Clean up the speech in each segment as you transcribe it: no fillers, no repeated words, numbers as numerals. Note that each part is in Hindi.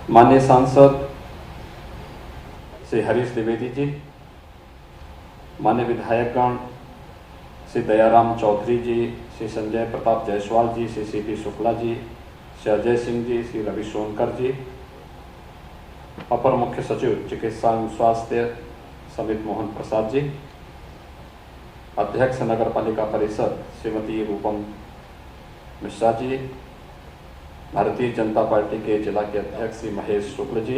माननीय सांसद श्री हरीश द्विवेदी जी, माननीय विधायकगण श्री दयाराम चौधरी जी, श्री संजय प्रताप जायसवाल जी, श्री सीपी शुक्ला जी, श्री अजय सिंह जी, श्री रवि सोनकर जी, अपर मुख्य सचिव चिकित्सा एवं स्वास्थ्य समित मोहन प्रसाद जी, अध्यक्ष नगर पालिका परिषद श्रीमती रूपम मिश्रा जी, भारतीय जनता पार्टी के जिला के अध्यक्ष श्री महेश शुक्ल जी,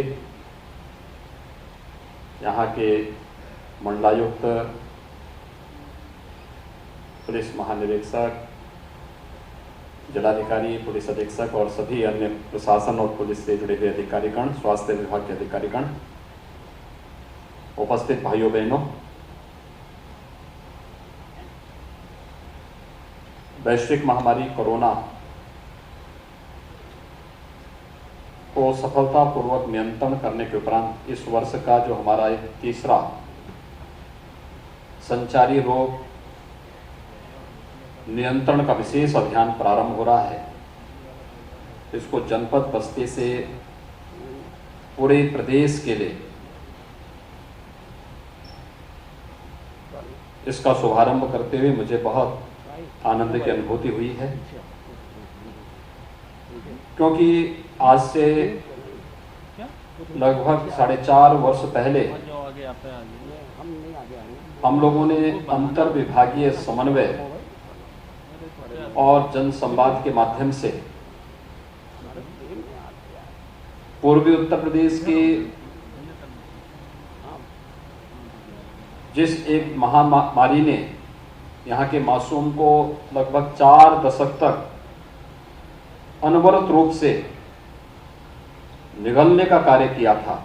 यहाँ के मंडलायुक्त, पुलिस महानिरीक्षक, जिलाधिकारी, पुलिस अधीक्षक और सभी अन्य प्रशासन और पुलिस से जुड़े हुए अधिकारीगण, स्वास्थ्य विभाग के अधिकारीगण, उपस्थित भाइयों बहनों, वैश्विक महामारी कोरोना को सफलतापूर्वक नियंत्रण करने के उपरांत इस वर्ष का जो हमारा एक तीसरा संचारी रोग नियंत्रण का विशेष अभियान प्रारंभ हो रहा है। इसको जनपद बस्ती से पूरे प्रदेश के लिए इसका शुभारंभ करते हुए मुझे बहुत आनंद की अनुभूति हुई है, क्योंकि आज से लगभग 4.5 वर्ष पहले हम लोगों ने अंतर विभागीय समन्वय और जन संवाद के माध्यम से पूर्वी उत्तर प्रदेश की जिस एक महामारी ने यहाँ के मासूम को लगभग 4 दशक तक अनवरत रूप से निगलने का कार्य किया था,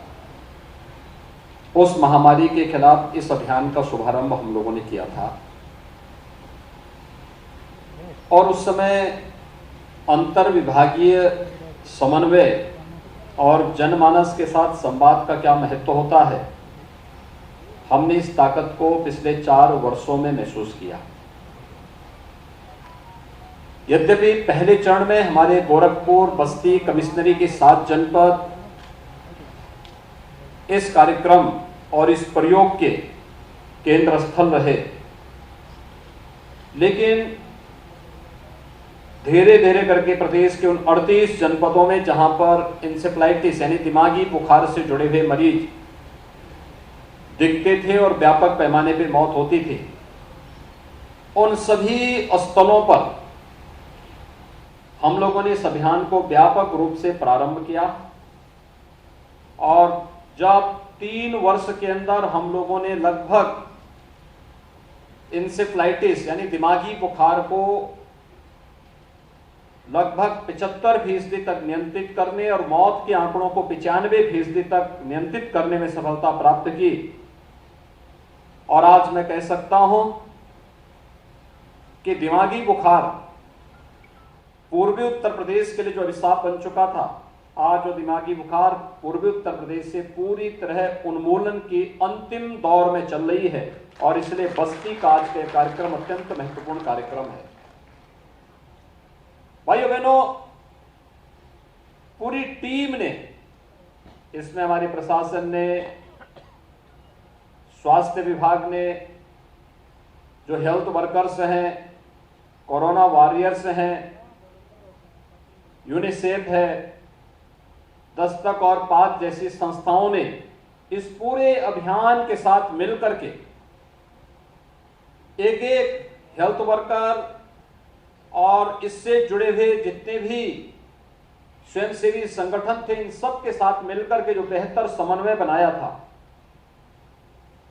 उस महामारी के खिलाफ इस अभियान का शुभारंभ हम लोगों ने किया था। और उस समय अंतर विभागीय समन्वय और जनमानस के साथ संवाद का क्या महत्व होता है, हमने इस ताकत को पिछले 4 वर्षों में महसूस किया। यद्यपि पहले चरण में हमारे गोरखपुर, बस्ती, कमिश्नरी के 7 जनपद इस कार्यक्रम और इस प्रयोग के केंद्र स्थल रहे, लेकिन धीरे धीरे करके प्रदेश के उन 38 जनपदों में जहां पर इंसेफ्लाइटिस यानी दिमागी बुखार से जुड़े हुए मरीज दिखते थे और व्यापक पैमाने पर मौत होती थी, उन सभी स्थलों पर हम लोगों ने इस अभियान को व्यापक रूप से प्रारंभ किया। और जब 3 वर्ष के अंदर हम लोगों ने लगभग इंसेफ्लाइटिस यानी दिमागी बुखार को लगभग 75% तक नियंत्रित करने और मौत के आंकड़ों को 95% तक नियंत्रित करने में सफलता प्राप्त की, और आज मैं कह सकता हूं कि दिमागी बुखार पूर्वी उत्तर प्रदेश के लिए जो अभिशाप बन चुका था, आज जो दिमागी बुखार पूर्वी उत्तर प्रदेश से पूरी तरह उन्मूलन की अंतिम दौर में चल रही है। और इसलिए बस्ती का आज का कार्यक्रम अत्यंत महत्वपूर्ण कार्यक्रम है। भाइयों बहनों, पूरी टीम ने, इसमें हमारे प्रशासन ने, स्वास्थ्य विभाग ने, जो हेल्थ वर्कर्स हैं, कोरोना वॉरियर्स हैं, यूनिसेफ है, दस्तक और पात जैसी संस्थाओं ने इस पूरे अभियान के साथ मिलकर के एक हेल्थ वर्कर और इससे जुड़े हुए जितने भी स्वयंसेवी संगठन थे, इन सब के साथ मिलकर के जो बेहतर समन्वय बनाया था।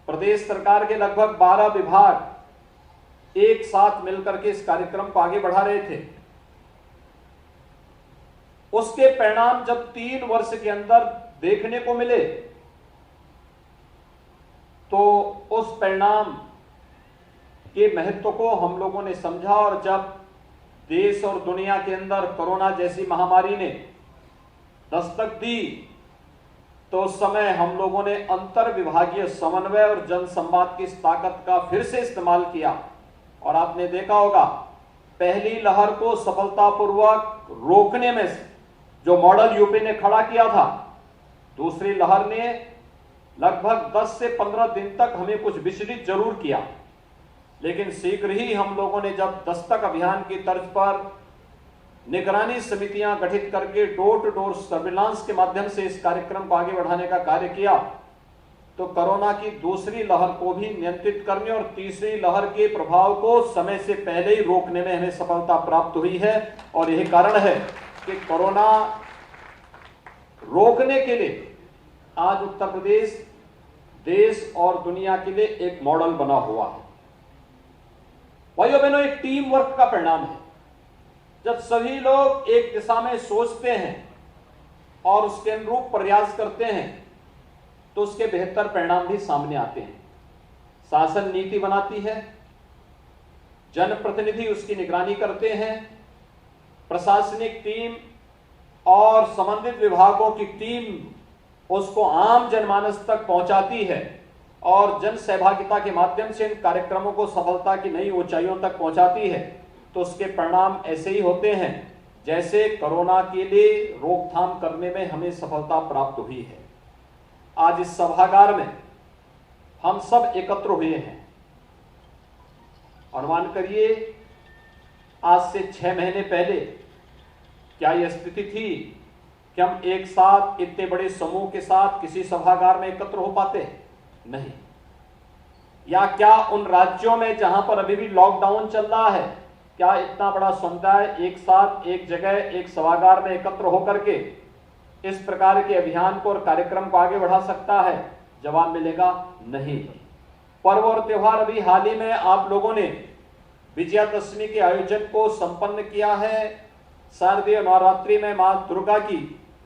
प्रदेश सरकार के लगभग 12 विभाग एक साथ मिलकर के इस कार्यक्रम को आगे बढ़ा रहे थे। उसके परिणाम जब 3 वर्ष के अंदर देखने को मिले, तो उस परिणाम के महत्व को हम लोगों ने समझा। और जब देश और दुनिया के अंदर कोरोना जैसी महामारी ने दस्तक दी, तो उस समय हम लोगों ने अंतर विभागीय समन्वय और जन संवाद की इस ताकत का फिर से इस्तेमाल किया। और आपने देखा होगा, पहली लहर को सफलतापूर्वक रोकने में जो मॉडल यूपी ने खड़ा किया था, दूसरी लहर ने लगभग 10 से 15 दिन तक हमें कुछ विचलित जरूर किया, लेकिन शीघ्र ही हम लोगों ने जब दस्तक अभियान की तर्ज पर निगरानी समितियां गठित करके डोर टू डोर सर्विलांस के माध्यम से इस कार्यक्रम को आगे बढ़ाने का कार्य किया, तो कोरोना की दूसरी लहर को भी नियंत्रित करने और तीसरी लहर के प्रभाव को समय से पहले ही रोकने में हमें सफलता प्राप्त हुई है। और यही कारण है कि कोरोना रोकने के लिए आज उत्तर प्रदेश देश और दुनिया के लिए एक मॉडल बना हुआ है। भाइयों बहनों, एक टीम वर्क का परिणाम है। जब सभी लोग एक दिशा में सोचते हैं और उसके अनुरूप प्रयास करते हैं तो उसके बेहतर परिणाम भी सामने आते हैं। शासन नीति बनाती है, जनप्रतिनिधि उसकी निगरानी करते हैं, प्रशासनिक टीम और संबंधित विभागों की टीम उसको आम जनमानस तक पहुंचाती है और जन सहभागिता के माध्यम से इन कार्यक्रमों को सफलता की नई ऊंचाइयों तक पहुंचाती है। तो उसके परिणाम ऐसे ही होते हैं जैसे कोरोना के लिए रोकथाम करने में हमें सफलता प्राप्त हुई है। आज इस सभागार में हम सब एकत्र हुए हैं। अनुमान करिए आज से 6 महीने पहले क्या यह स्थिति थी कि हम एक साथ इतने बड़े समूह के साथ किसी सभागार में एकत्र हो पाते? नहीं। या क्या उन राज्यों में जहां पर अभी भी लॉकडाउन चल रहा है, क्या इतना बड़ा समुदाय एक साथ एक जगह एक सभागार में एकत्र होकर के इस प्रकार के अभियान को और कार्यक्रम को आगे बढ़ा सकता है? जवाब मिलेगा नहीं। पर्व और त्योहार अभी हाल ही में आप लोगों ने विजयादशमी के आयोजन को संपन्न किया है। शारदीय नवरात्रि में मां दुर्गा की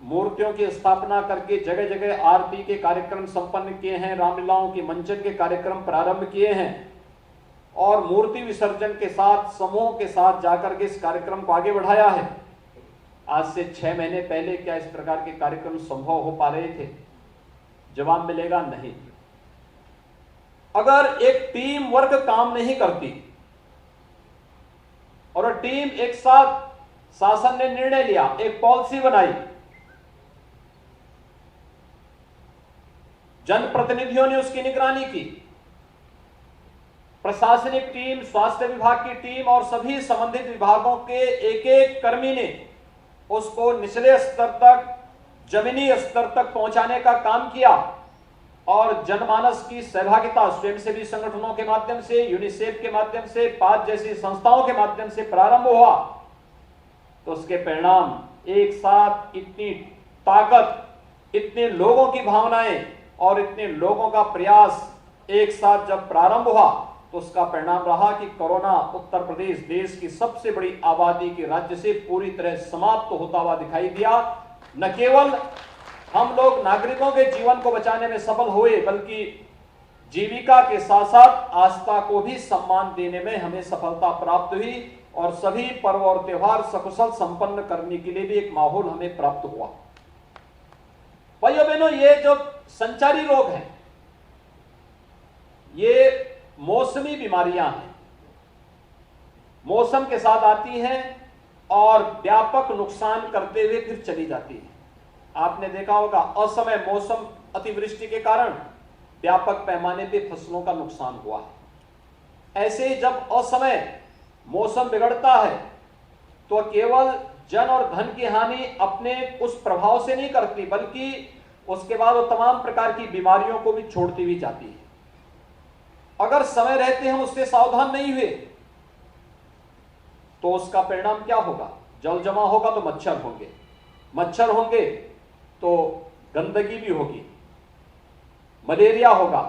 मूर्तियों की स्थापना करके जगह जगह आरती के कार्यक्रम संपन्न किए हैं, रामलीलाओं की मंचन के कार्यक्रम प्रारंभ किए हैं और मूर्ति विसर्जन के साथ समूह के साथ जाकर के इस कार्यक्रम को आगे बढ़ाया है। आज से 6 महीने पहले क्या इस प्रकार के कार्यक्रम संभव हो पा रहे थे? जवाब मिलेगा नहीं। अगर एक टीम वर्क काम नहीं करती और टीम एक साथ शासन ने निर्णय लिया, एक पॉलिसी बनाई, जनप्रतिनिधियों ने उसकी निगरानी की, प्रशासनिक टीम, स्वास्थ्य विभाग की टीम और सभी संबंधित विभागों के एक एक कर्मी ने उसको निचले स्तर तक, जमीनी स्तर तक पहुंचाने का काम किया और जनमानस की सहभागिता स्वयंसेवी संगठनों के माध्यम से, यूनिसेफ के माध्यम से, 5 जैसी संस्थाओं के माध्यम से प्रारंभ हुआ, तो उसके परिणाम एक साथ इतनी ताकत, इतने लोगों की भावनाएं और इतने लोगों का प्रयास एक साथ जब प्रारंभ हुआ तो उसका परिणाम रहा कि कोरोना उत्तर प्रदेश देश की सबसे बड़ी आबादी के राज्य से पूरी तरह समाप्त होता हुआ दिखाई दिया। न केवल हम लोग नागरिकों के जीवन को बचाने में सफल हुए, बल्कि जीविका के साथ साथ आस्था को भी सम्मान देने में हमें सफलता प्राप्त हुई और सभी पर्व और त्योहार सकुशल संपन्न करने के लिए भी एक माहौल हमें प्राप्त हुआ। भाइयों बहनों, ये जो संचारी रोग हैं, ये मौसमी बीमारियां हैं, मौसम के साथ आती हैं और व्यापक नुकसान करते हुए फिर चली जाती हैं। आपने देखा होगा असमय मौसम अतिवृष्टि के कारण व्यापक पैमाने पे फसलों का नुकसान हुआ है। ऐसे जब असमय मौसम बिगड़ता है तो केवल जन और धन की हानि अपने उस प्रभाव से नहीं करती, बल्कि उसके बाद वो तमाम प्रकार की बीमारियों को भी छोड़ती हुई जाती है। अगर समय रहते हम उससे सावधान नहीं हुए तो उसका परिणाम क्या होगा? जल जमा होगा तो मच्छर होंगे, मच्छर होंगे तो गंदगी भी होगी, मलेरिया होगा,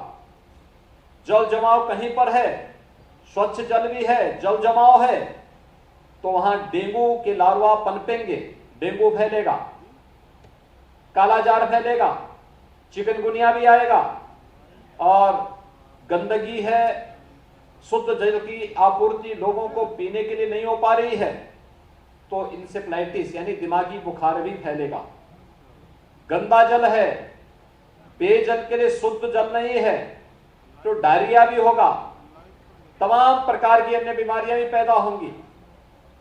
जल जमाव कहीं पर है, स्वच्छ जल भी है, जल जमाव है तो वहां डेंगू के लार्वा पनपेंगे, डेंगू फैलेगा, कालाजार फैलेगा, चिकनगुनिया भी आएगा और गंदगी है, शुद्ध जल की आपूर्ति लोगों को पीने के लिए नहीं हो पा रही है तो इंसेफ्लाइटिस यानी दिमागी बुखार भी फैलेगा। गंदा जल है, पेयजल के लिए शुद्ध जल नहीं है तो डायरिया भी होगा, तमाम प्रकार की अन्य बीमारियां भी पैदा होंगी।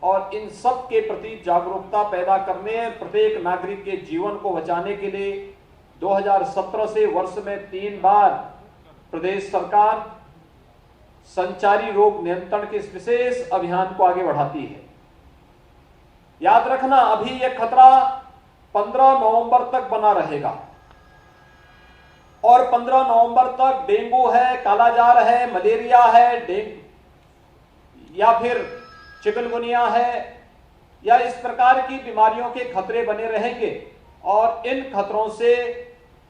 और इन सब के प्रति जागरूकता पैदा करने, प्रत्येक नागरिक के जीवन को बचाने के लिए 2017 से वर्ष में 3 बार प्रदेश सरकार संचारी रोग नियंत्रण के इस विशेष अभियान को आगे बढ़ाती है। याद रखना, अभी यह खतरा 15 नवंबर तक बना रहेगा और 15 नवंबर तक डेंगू है, कालाजार है, मलेरिया है, या फिर चिकनगुनिया है, या इस प्रकार की बीमारियों के खतरे बने रहेंगे। और इन खतरों से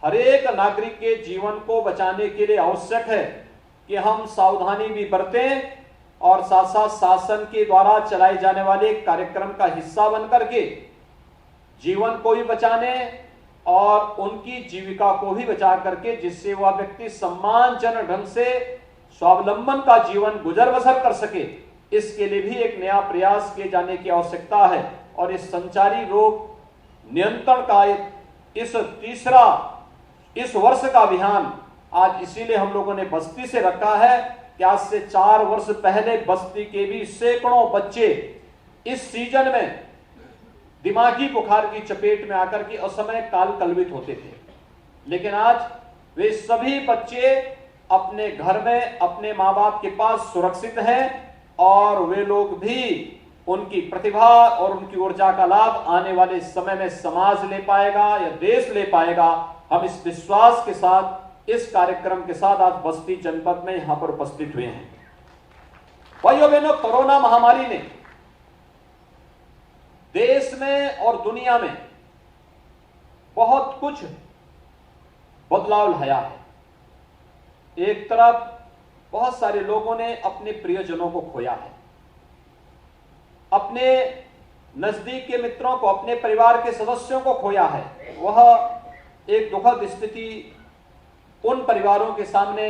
हर एक नागरिक के जीवन को बचाने के लिए आवश्यक है कि हम सावधानी भी बरतें और साथ साथ शासन के द्वारा चलाए जाने वाले कार्यक्रम का हिस्सा बनकर के जीवन को भी बचाने और उनकी जीविका को भी बचा करके जिससे वह व्यक्ति सम्मानजनक ढंग से स्वावलंबन का जीवन गुजर बसर कर सके, इसके लिए भी एक नया प्रयास किए जाने की आवश्यकता है। और इस संचारी रोग नियंत्रण का इस वर्ष का अभियान आज इसीलिए हम लोगों ने बस्ती से रखा है कि आज से 4 वर्ष पहले बस्ती के भी सैकड़ों बच्चे इस सीजन में दिमागी बुखार की चपेट में आकर के असमय काल कलवित होते थे, लेकिन आज वे सभी बच्चे अपने घर में अपने माँ बाप के पास सुरक्षित हैं और वे लोग भी उनकी प्रतिभा और उनकी ऊर्जा का लाभ आने वाले समय में समाज ले पाएगा या देश ले पाएगा। हम इस विश्वास के साथ इस कार्यक्रम के साथ आज बस्ती जनपद में यहां पर उपस्थित हुए हैं। भाइयों बहनों, कोरोना महामारी ने देश में और दुनिया में बहुत कुछ बदलाव लाया है। एक तरफ बहुत सारे लोगों ने अपने प्रियजनों को खोया है, अपने नजदीक के मित्रों को, अपने परिवार के सदस्यों को खोया है। वह एक दुखद स्थिति उन परिवारों के सामने,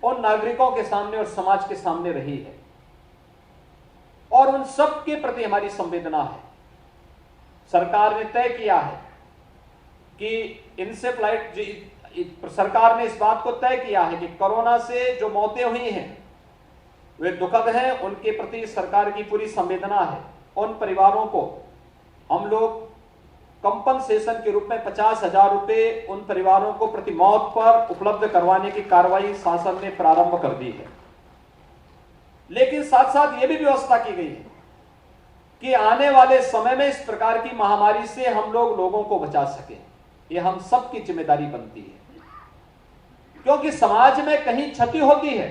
उन नागरिकों के सामने और समाज के सामने रही है और उन सब के प्रति हमारी संवेदना है। सरकार ने तय किया है कि सरकार ने इस बात को तय किया है कि कोरोना से जो मौतें हुई हैं वे दुखद हैं, उनके प्रति सरकार की पूरी संवेदना है। उन परिवारों को हम लोग कंपनसेशन के रूप में 50,000 रुपए उन परिवारों को प्रति मौत पर उपलब्ध करवाने की कार्रवाई शासन ने प्रारंभ कर दी है। लेकिन साथ साथ यह भी व्यवस्था की गई है कि आने वाले समय में इस प्रकार की महामारी से हम लोगों को बचा सकें। यह हम सबकी जिम्मेदारी बनती है, क्योंकि समाज में कहीं क्षति होती है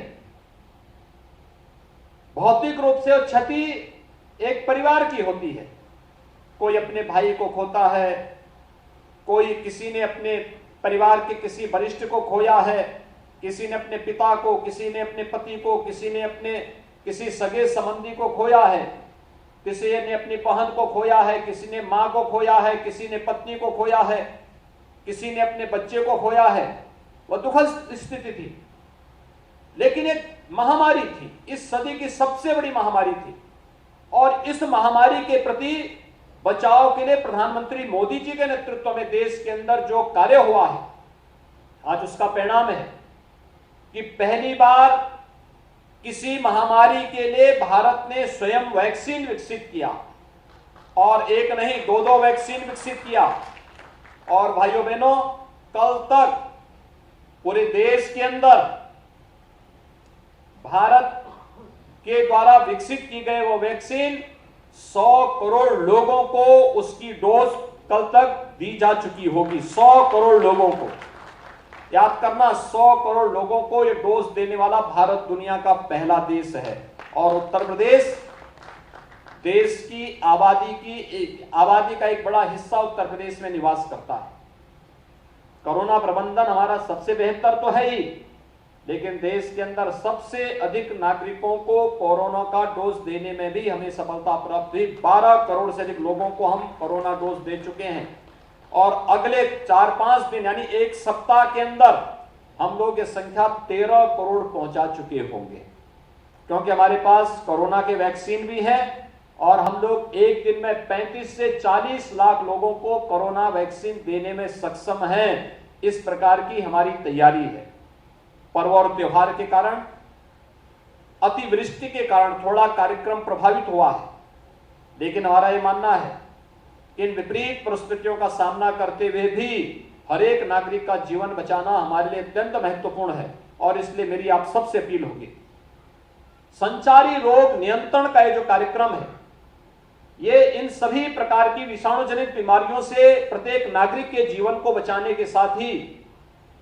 भौतिक रूप से, और क्षति एक परिवार की होती है। कोई अपने भाई को खोता है, कोई किसी ने अपने परिवार के किसी वरिष्ठ को खोया है, किसी ने अपने पिता को, किसी ने अपने पति को, किसी ने अपने किसी सगे संबंधी को खोया है, किसी ने अपनी बहन को खोया है, किसी ने मां को खोया है, किसी ने पत्नी को खोया है, किसी ने अपने बच्चे को खोया है। वह दुखद स्थिति थी, लेकिन एक महामारी थी, इस सदी की सबसे बड़ी महामारी थी। और इस महामारी के प्रति बचाव के लिए प्रधानमंत्री मोदी जी के नेतृत्व में देश के अंदर जो कार्य हुआ है, आज उसका परिणाम है कि पहली बार किसी महामारी के लिए भारत ने स्वयं वैक्सीन विकसित किया, और एक नहीं 2 वैक्सीन विकसित किया। और भाइयों बहनों, कल तक पूरे देश के अंदर भारत के द्वारा विकसित की गए वो वैक्सीन 100 करोड़ लोगों को उसकी डोज कल तक दी जा चुकी होगी। 100 करोड़ लोगों को, याद करना, 100 करोड़ लोगों को ये डोज देने वाला भारत दुनिया का पहला देश है। और उत्तर प्रदेश देश की आबादी का एक बड़ा हिस्सा उत्तर प्रदेश में निवास करता है। कोरोना प्रबंधन हमारा सबसे बेहतर तो है ही, लेकिन देश के अंदर सबसे अधिक नागरिकों को कोरोना का डोज देने में भी हमें सफलता प्राप्त हुई। 12 करोड़ से अधिक लोगों को हम कोरोना डोज दे चुके हैं और अगले 4-5 दिन यानी एक सप्ताह के अंदर हम लोग ये संख्या 13 करोड़ पहुंचा चुके होंगे, क्योंकि हमारे पास कोरोना के वैक्सीन भी है और हम लोग एक दिन में 35 से 40 लाख लोगों को कोरोना वैक्सीन देने में सक्षम हैं। इस प्रकार की हमारी तैयारी है। पर्व और त्योहार के कारण, अतिवृष्टि के कारण थोड़ा कार्यक्रम प्रभावित हुआ है, लेकिन हमारा यह मानना है इन विपरीत परिस्थितियों का सामना करते हुए भी हर एक नागरिक का जीवन बचाना हमारे लिए अत्यंत महत्वपूर्ण है और इसलिए मेरी आप सबसे अपील होगी, संचारी रोग नियंत्रण का ये जो कार्यक्रम है, ये इन सभी प्रकार की विषाणु जनित बीमारियों से प्रत्येक नागरिक के जीवन को बचाने के साथ ही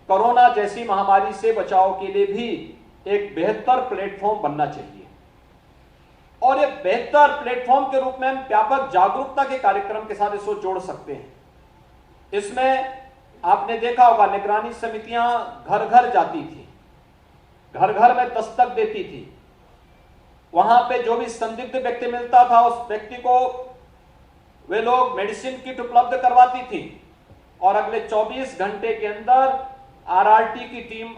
कोरोना जैसी महामारी से बचाव के लिए भी एक बेहतर प्लेटफॉर्म बनना चाहिए। और एक बेहतर प्लेटफॉर्म के रूप में हम व्यापक जागरूकता के कार्यक्रम के साथ इसको जोड़ सकते हैं। इसमें आपने देखा होगा, निगरानी समितियां घर घर जाती थी, घर घर में दस्तक देती थी, वहां पे जो भी संदिग्ध व्यक्ति मिलता था उस व्यक्ति को वे लोग मेडिसिन किट उपलब्ध करवाती थी और अगले 24 घंटे के अंदर आरआरटी की टीम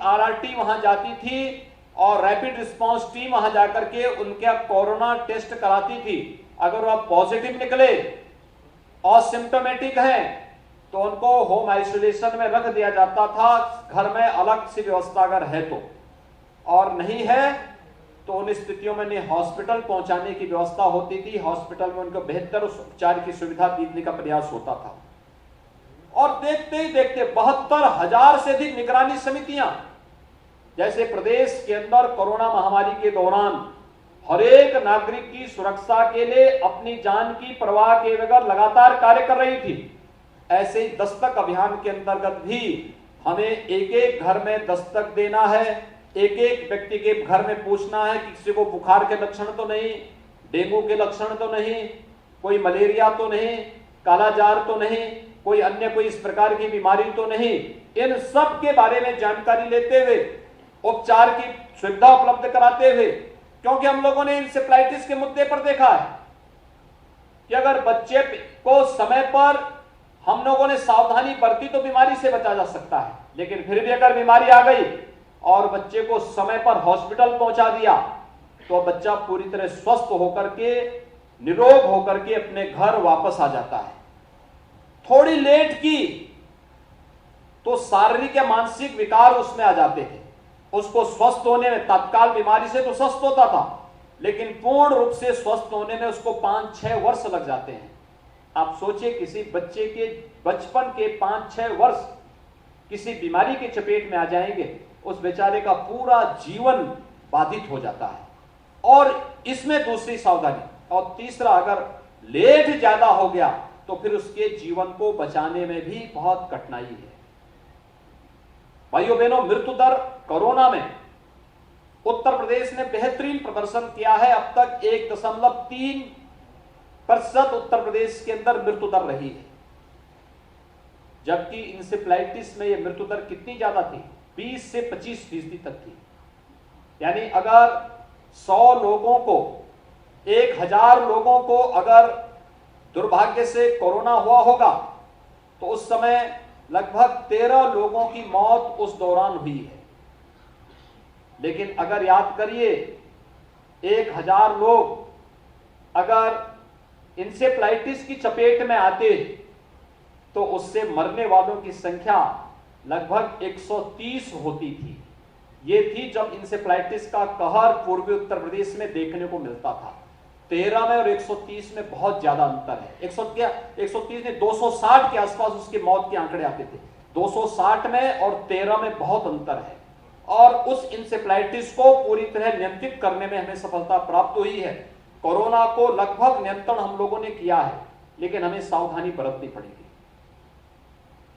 वहां जाती थी और रैपिड रिस्पांस टीम वहां जाकर के उनका कोरोना टेस्ट कराती थी। अगर वह पॉजिटिव निकले और सिम्टोमेटिक हैं तो उनको होम आइसोलेशन में रख दिया जाता था, घर में अलग से व्यवस्था अगर है तो, और नहीं है तो उन स्थितियों में उन्हें हॉस्पिटल पहुंचाने की व्यवस्था होती थी। हॉस्पिटल में उनको बेहतर उपचार की सुविधा देने का प्रयास होता था। और देखते ही देखते 72,000 से अधिक निगरानी समितियां, जैसे प्रदेश के अंदर कोरोना महामारी के दौरान हर एक नागरिक की सुरक्षा के लिए अपनी जान की परवाह के बगैर लगातार कार्य कर रही थी, ऐसे ही दस्तक अभियान के अंतर्गत भी हमें एक एक घर में दस्तक देना है, एक एक व्यक्ति के घर में पूछना है कि किसी को बुखार के लक्षण तो नहीं, डेंगू के लक्षण तो नहीं, कोई मलेरिया तो नहीं, कालाजार तो नहीं, कोई अन्य कोई इस प्रकार की बीमारी तो नहीं। इन सब के बारे में जानकारी लेते हुए उपचार की सुविधा उपलब्ध कराते हुए, क्योंकि हम लोगों ने इंसेफ्लाइटिस के मुद्दे पर देखा है कि अगर बच्चे को समय पर हम लोगों ने सावधानी बरती तो बीमारी से बचा जा सकता है, लेकिन फिर भी अगर बीमारी आ गई और बच्चे को समय पर हॉस्पिटल पहुंचा दिया तो बच्चा पूरी तरह स्वस्थ होकर के, निरोग होकर के अपने घर वापस आ जाता है। थोड़ी लेट की तो शारीरिक या मानसिक विकार उसमें आ जाते थे, उसको स्वस्थ होने में तत्काल बीमारी से तो स्वस्थ होता था, लेकिन पूर्ण रूप से स्वस्थ होने में उसको 5-6 वर्ष लग जाते हैं। आप सोचिए, किसी बच्चे के बचपन के 5-6 वर्ष किसी बीमारी के चपेट में आ जाएंगे, उस बेचारे का पूरा जीवन बाधित हो जाता है। और इसमें दूसरी सावधानी, और तीसरा, अगर लेट ज्यादा हो गया तो फिर उसके जीवन को बचाने में भी बहुत कठिनाई है। भाइयों बहनों, मृत्यु दर कोरोना में उत्तर प्रदेश ने बेहतरीन प्रदर्शन किया है। अब तक 1.3% उत्तर प्रदेश के अंदर मृत्यु दर रही है, जबकि इंसेफ्लाइटिस में यह मृत्यु दर कितनी ज्यादा थी, 20 से 25% तक थी। यानी अगर 100 लोगों को, 1000 लोगों को अगर दुर्भाग्य से कोरोना हुआ होगा तो उस समय लगभग 13 लोगों की मौत उस दौरान हुई है। लेकिन अगर याद करिए, 1000 लोग अगर इंसेफ्लाइटिस की चपेट में आते तो उससे मरने वालों की संख्या लगभग 130 होती थी। ये थी जब इंसेफ्लाइटिस का कहर पूर्वी उत्तर प्रदेश में देखने को मिलता था। 13 में और 130 में बहुत ज्यादा अंतर है। 130 में 260 के आसपास उसकी मौत के आंकड़े आते थे, 260 में और 13 में बहुत अंतर है। और उस इंसेफ्लाइटिस को पूरी तरह नियंत्रित करने में हमें सफलता प्राप्त हुई है। कोरोना को लगभग नियंत्रण हम लोगों ने किया है, लेकिन हमें सावधानी बरतनी पड़ेगी।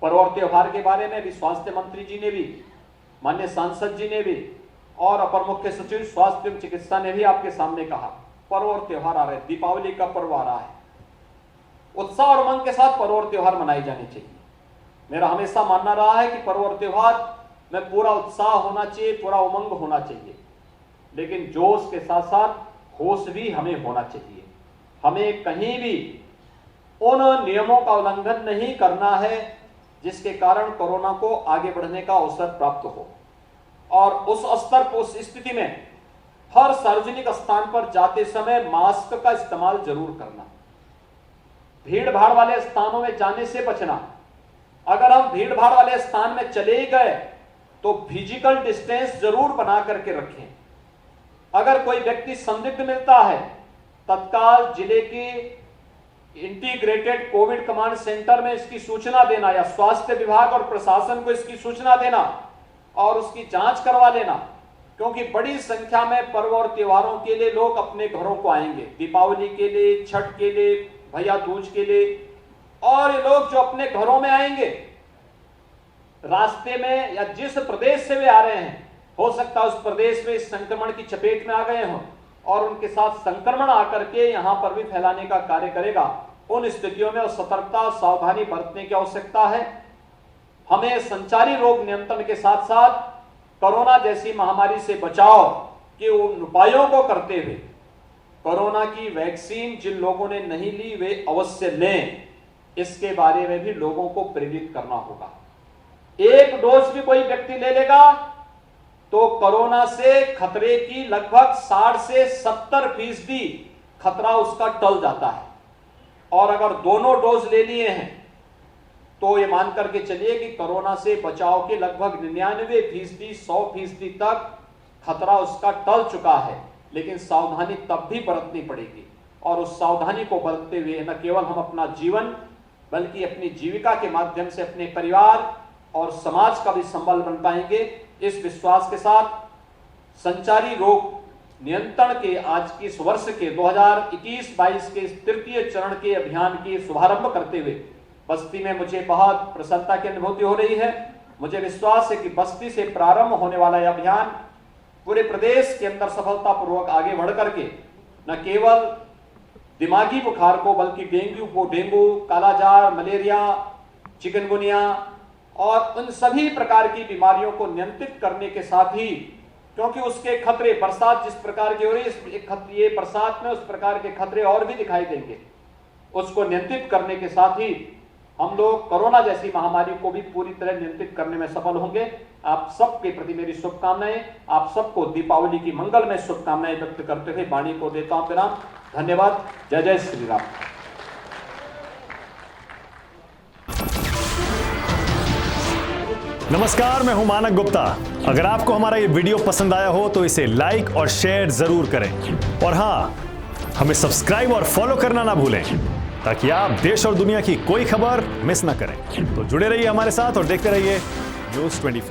पर्व और त्योहार के बारे में भी स्वास्थ्य मंत्री जी ने भी, माननीय सांसद जी ने भी और अपर मुख्य सचिव स्वास्थ्य एवं चिकित्सा ने भी आपके सामने कहा, पर्व और त्योहार आ रहे हैं, दीपावली का पर्व आ रहा है, उत्साह और उमंग के साथ पर्व और त्योहार मनाए जाने चाहिए। मेरा हमेशा मानना रहा है कि पर्व और त्योहार में पूरा उत्साह होना चाहिए, पूरा उमंग होना चाहिए, लेकिन जोश के साथ साथ होश भी हमें होना चाहिए। हमें कहीं भी उन नियमों का उल्लंघन नहीं करना है जिसके कारण कोरोना को आगे बढ़ने का अवसर प्राप्त हो। और उस स्तर पर, उस स्थिति में हर सार्वजनिक स्थान पर जाते समय मास्क का इस्तेमाल जरूर करना, भीड़ भाड़ वाले स्थानों में जाने से बचना। अगर हम भीड़ भाड़ वाले स्थान में चले गए तो फिजिकल डिस्टेंस जरूर बना करके रखें। अगर कोई व्यक्ति संदिग्ध मिलता है, तत्काल जिले के इंटीग्रेटेड कोविड कमांड सेंटर में इसकी सूचना देना या स्वास्थ्य विभाग और प्रशासन को इसकी सूचना देना और उसकी जांच करवा लेना, क्योंकि बड़ी संख्या में पर्व और त्योहारों के लिए लोग अपने घरों को आएंगे, दीपावली के लिए, छठ के लिए, भैया दूज के लिए। और ये लोग जो अपने घरों में आएंगे, रास्ते में या जिस प्रदेश से वे आ रहे हैं, हो सकता है उस प्रदेश में इस संक्रमण की चपेट में आ गए हों और उनके साथ संक्रमण आकर के यहां पर भी फैलाने का कार्य करेगा। उन स्थितियों में सतर्कता, सावधानी बरतने की आवश्यकता है। हमें संचारी रोग नियंत्रण के साथ साथ कोरोना जैसी महामारी से बचाव के उन उपायों को करते हुए कोरोना की वैक्सीन जिन लोगों ने नहीं ली वे अवश्य लें, इसके बारे में भी लोगों को प्रेरित करना होगा। एक डोज भी कोई व्यक्ति ले लेगा तो कोरोना से खतरे की लगभग 60 से 70% खतरा उसका टल जाता है। और अगर दोनों डोज ले लिए हैं तो ये मान करके चलिए कि कोरोना से बचाव के लगभग 99%, 100% तक खतरा उसका टल चुका है। लेकिन सावधानी तब भी बरतनी पड़ेगी और उस सावधानी को बरतते हुए न केवल हम अपना जीवन बल्कि अपनी जीविका के माध्यम से अपने परिवार और समाज का भी संबल बन पाएंगे। इस विश्वास के साथ संचारी रोग नियंत्रण के आज की इस वर्ष के 2021-22 के तृतीय चरण के अभियान की शुभारंभ करते हुए बस्ती में मुझे बहुत प्रसन्नता की अनुभूति हो रही है। मुझे विश्वास है कि बस्ती से प्रारंभ होने वाला यह अभियान पूरे प्रदेश के अंदर सफलतापूर्वक आगे बढ़ करके न केवल दिमागी बुखार को बल्कि डेंगू, कालाजार, मलेरिया, चिकनगुनिया और उन सभी प्रकार की बीमारियों को नियंत्रित करने के साथ ही, क्योंकि उसके खतरे, बरसात जिस प्रकार की हो रही है, ये बरसात में उस प्रकार के खतरे और भी दिखाई देंगे, उसको नियंत्रित करने के साथ ही हम लोग कोरोना जैसी महामारी को भी पूरी तरह नियंत्रित करने में सफल होंगे। आप सबके प्रति मेरी शुभकामनाएं। आप सबको दीपावली की मंगलमय शुभकामनाएं व्यक्त करते हुए वाणी को देता हूं विराम। धन्यवाद। जय जय श्री राम। नमस्कार, मैं हूं मानक गुप्ता। अगर आपको हमारा ये वीडियो पसंद आया हो तो इसे लाइक और शेयर जरूर करें और हाँ, हमें सब्सक्राइब और फॉलो करना ना भूलें ताकि आप देश और दुनिया की कोई खबर मिस ना करें। तो जुड़े रहिए हमारे साथ और देखते रहिए न्यूज़ 24।